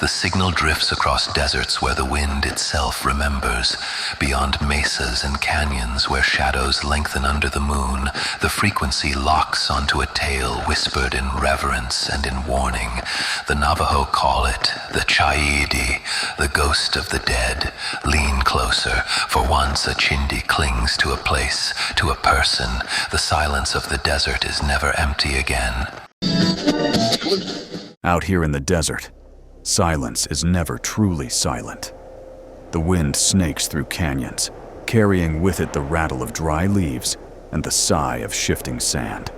The signal drifts across deserts where the wind itself remembers, beyond mesas and canyons where shadows lengthen under the moon. The frequency locks onto a tale whispered in reverence and in warning. The Navajo call it the Chindi, the ghost of the dead. Lean closer, for once a Chindi clings to a place, to a person. The silence of the desert is never empty again. Out here in the desert, silence is never truly silent. The wind snakes through canyons, carrying with it the rattle of dry leaves and the sigh of shifting sand.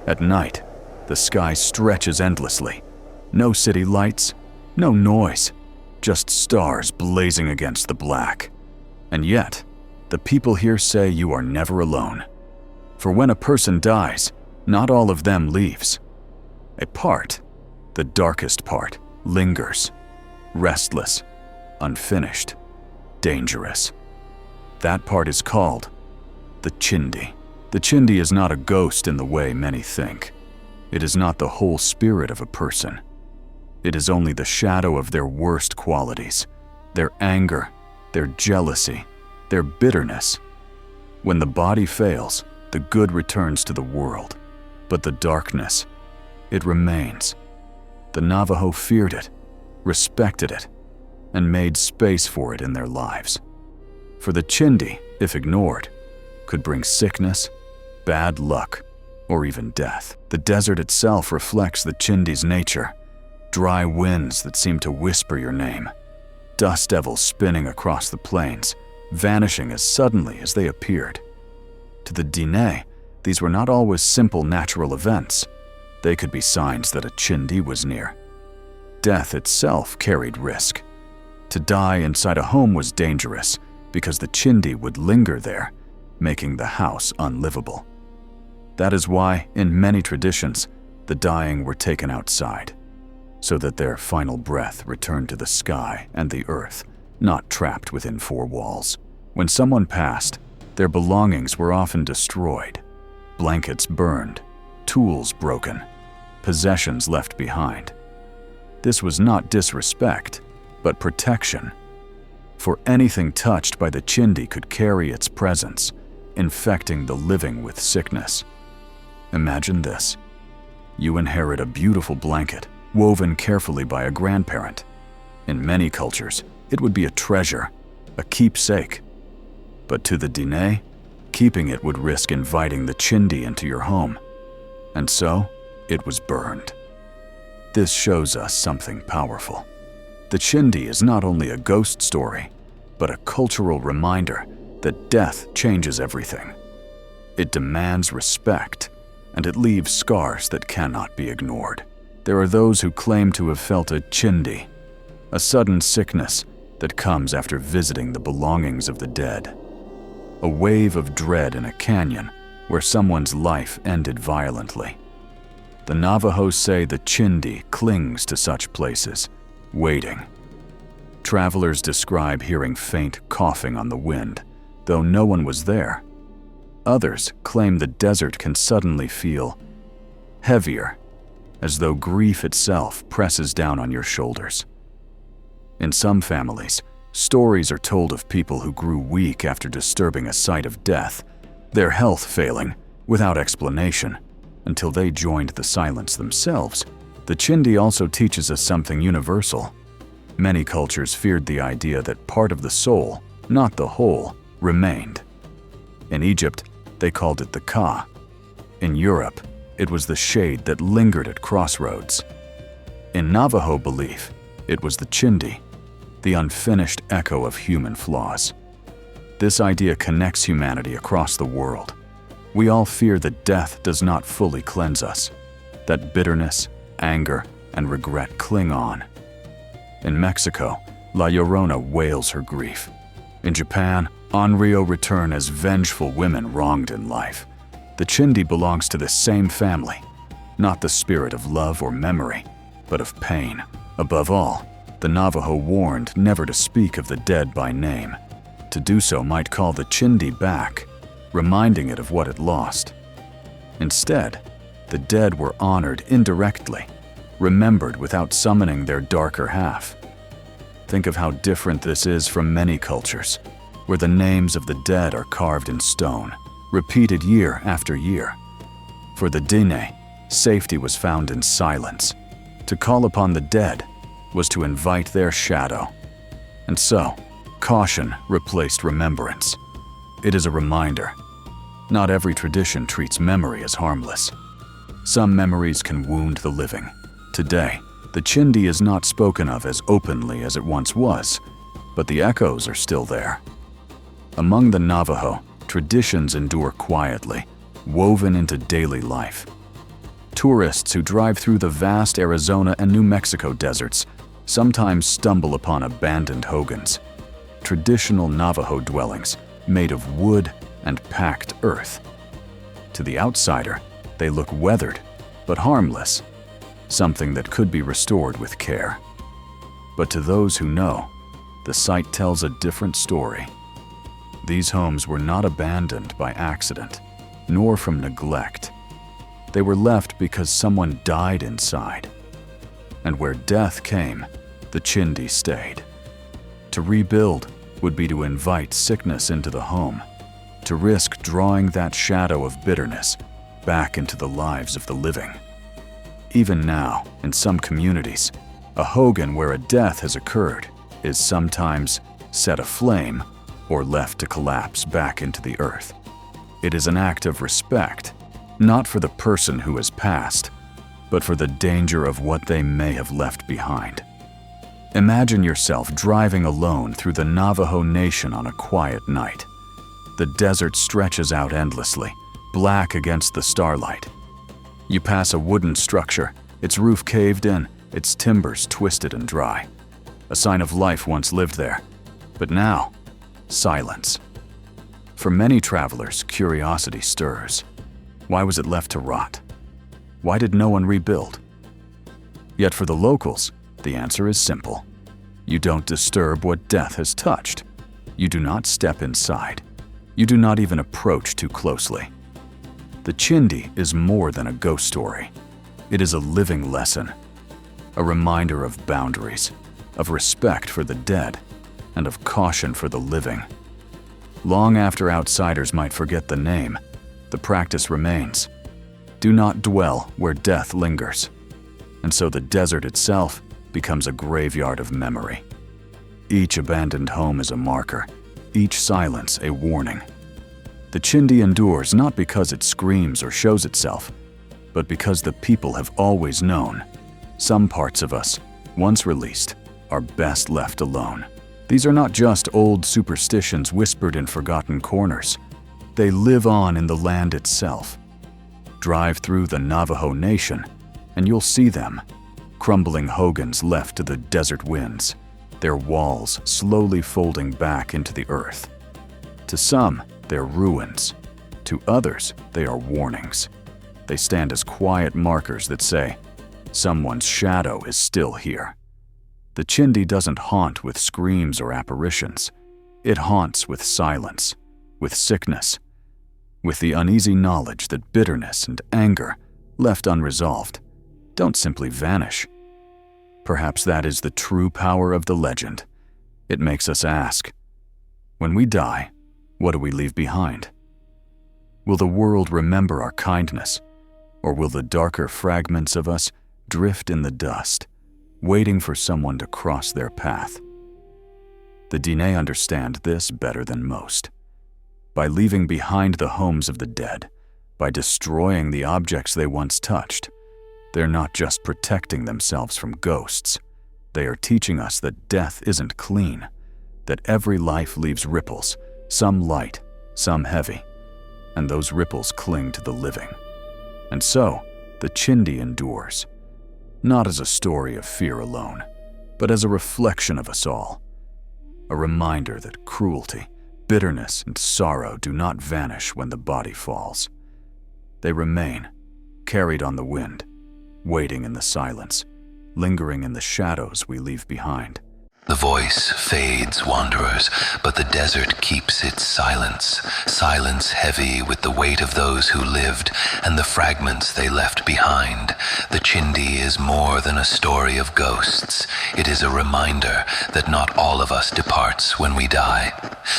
At night, the sky stretches endlessly. No city lights, no noise, just stars blazing against the black. And yet, the people here say you are never alone. For when a person dies, not all of them leaves. A part, the darkest part, lingers, restless, unfinished, dangerous. That part is called the Chindi. The Chindi is not a ghost in the way many think. It is not the whole spirit of a person. It is only the shadow of their worst qualities, their anger, their jealousy, their bitterness. When the body fails, the good returns to the world, but the darkness, it remains. The Navajo feared it, respected it, and made space for it in their lives. For the Chindi, if ignored, could bring sickness, bad luck, or even death. The desert itself reflects the Chindi's nature. Dry winds that seem to whisper your name. Dust devils spinning across the plains, vanishing as suddenly as they appeared. To the Diné, these were not always simple natural events. They could be signs that a Chindi was near. Death itself carried risk. To die inside a home was dangerous because the Chindi would linger there, making the house unlivable. That is why, in many traditions, the dying were taken outside, so that their final breath returned to the sky and the earth, not trapped within four walls. When someone passed, their belongings were often destroyed, blankets burned, tools broken, possessions left behind. This was not disrespect, but protection. For anything touched by the Chindi could carry its presence, infecting the living with sickness. Imagine this. You inherit a beautiful blanket, woven carefully by a grandparent. In many cultures, it would be a treasure, a keepsake. But to the Diné, keeping it would risk inviting the Chindi into your home. And so, it was burned. This shows us something powerful. The Chindi is not only a ghost story, but a cultural reminder that death changes everything. It demands respect, and it leaves scars that cannot be ignored. There are those who claim to have felt a Chindi, a sudden sickness that comes after visiting the belongings of the dead. A wave of dread in a canyon where someone's life ended violently. The Navajo say the Chindi clings to such places, waiting. Travelers describe hearing faint coughing on the wind, though no one was there. Others claim the desert can suddenly feel heavier, as though grief itself presses down on your shoulders. In some families, stories are told of people who grew weak after disturbing a sight of death, their health failing, without explanation, until they joined the silence themselves. The Chindi also teaches us something universal. Many cultures feared the idea that part of the soul, not the whole, remained. In Egypt, they called it the Ka. In Europe, it was the shade that lingered at crossroads. In Navajo belief, it was the Chindi, the unfinished echo of human flaws. This idea connects humanity across the world. We all fear that death does not fully cleanse us, that bitterness, anger, and regret cling on. In Mexico, La Llorona wails her grief. In Japan, Onryo return as vengeful women wronged in life. The Chindi belongs to the same family, not the spirit of love or memory, but of pain. Above all, the Navajo warned never to speak of the dead by name. To do so might call the Chindi back, reminding it of what it lost. Instead, the dead were honored indirectly, remembered without summoning their darker half. Think of how different this is from many cultures, where the names of the dead are carved in stone, repeated year after year. For the Diné, safety was found in silence. To call upon the dead was to invite their shadow. And so, caution replaced remembrance. It is a reminder. Not every tradition treats memory as harmless. Some memories can wound the living. Today, the Chindi is not spoken of as openly as it once was, but the echoes are still there. Among the Navajo, traditions endure quietly, woven into daily life. Tourists who drive through the vast Arizona and New Mexico deserts sometimes stumble upon abandoned hogans, traditional Navajo dwellings made of wood and packed earth. To the outsider, they look weathered, but harmless, something that could be restored with care. But to those who know, the site tells a different story. These homes were not abandoned by accident, nor from neglect. They were left because someone died inside. And where death came, the Chindi stayed. To rebuild would be to invite sickness into the home, to risk drawing that shadow of bitterness back into the lives of the living. Even now, in some communities, a hogan where a death has occurred is sometimes set aflame or left to collapse back into the earth. It is an act of respect, not for the person who has passed, but for the danger of what they may have left behind. Imagine yourself driving alone through the Navajo Nation on a quiet night. The desert stretches out endlessly, black against the starlight. You pass a wooden structure, its roof caved in, its timbers twisted and dry. A sign of life once lived there, but now, silence. For many travelers, curiosity stirs. Why was it left to rot? Why did no one rebuild? Yet for the locals, the answer is simple. You don't disturb what death has touched. You do not step inside. You do not even approach too closely. The Chindi is more than a ghost story. It is a living lesson, a reminder of boundaries, of respect for the dead, and of caution for the living. Long after outsiders might forget the name, the practice remains. Do not dwell where death lingers. And so the desert itself becomes a graveyard of memory. Each abandoned home is a marker, each silence a warning. The Chindi endures not because it screams or shows itself, but because the people have always known. Some parts of us, once released, are best left alone. These are not just old superstitions whispered in forgotten corners. They live on in the land itself. Drive through the Navajo Nation, and you'll see them, crumbling hogans left to the desert winds, their walls slowly folding back into the earth. To some, they're ruins. To others, they are warnings. They stand as quiet markers that say, someone's shadow is still here. The Chindi doesn't haunt with screams or apparitions. It haunts with silence, with sickness, with the uneasy knowledge that bitterness and anger, left unresolved, don't simply vanish. Perhaps that is the true power of the legend. It makes us ask, when we die, what do we leave behind? Will the world remember our kindness, or will the darker fragments of us drift in the dust, waiting for someone to cross their path? The Diné understand this better than most. By leaving behind the homes of the dead, by destroying the objects they once touched, they're not just protecting themselves from ghosts. They are teaching us that death isn't clean, that every life leaves ripples, some light, some heavy, and those ripples cling to the living. And so, the Chindi endures, not as a story of fear alone, but as a reflection of us all, a reminder that cruelty, bitterness, and sorrow do not vanish when the body falls. They remain, carried on the wind, waiting in the silence, lingering in the shadows we leave behind. The voice fades, wanderers, but the desert keeps its silence, silence heavy with the weight of those who lived and the fragments they left behind. The Chindi is more than a story of ghosts. It is a reminder that not all of us departs when we die.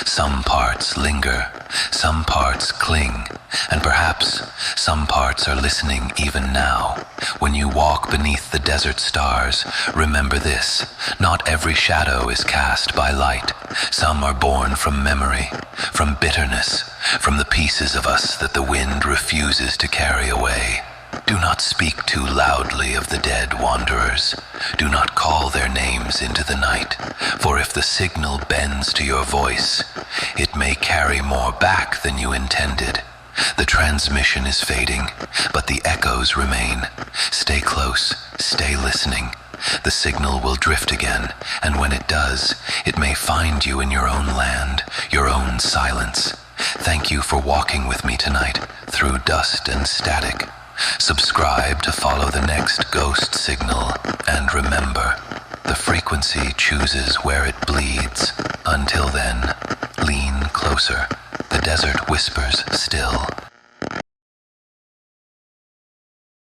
Some parts linger, some parts cling, and perhaps some parts are listening even now. When you walk beneath the desert stars, remember this: not every shadow is cast by light. Some are born from memory, from bitterness, from the pieces of us that the wind refuses to carry away. Do not speak too loudly of the dead, wanderers. Do not call their names into the night, for if the signal bends to your voice, it may carry more back than you intended. The transmission is fading, but the echoes remain. Stay close, stay listening. The signal will drift again, and when it does, it may find you in your own land, your own silence. Thank you for walking with me tonight through dust and static. Subscribe to follow the next ghost signal, and remember, the frequency chooses where it bleeds. Until then, lean closer. The desert whispers still.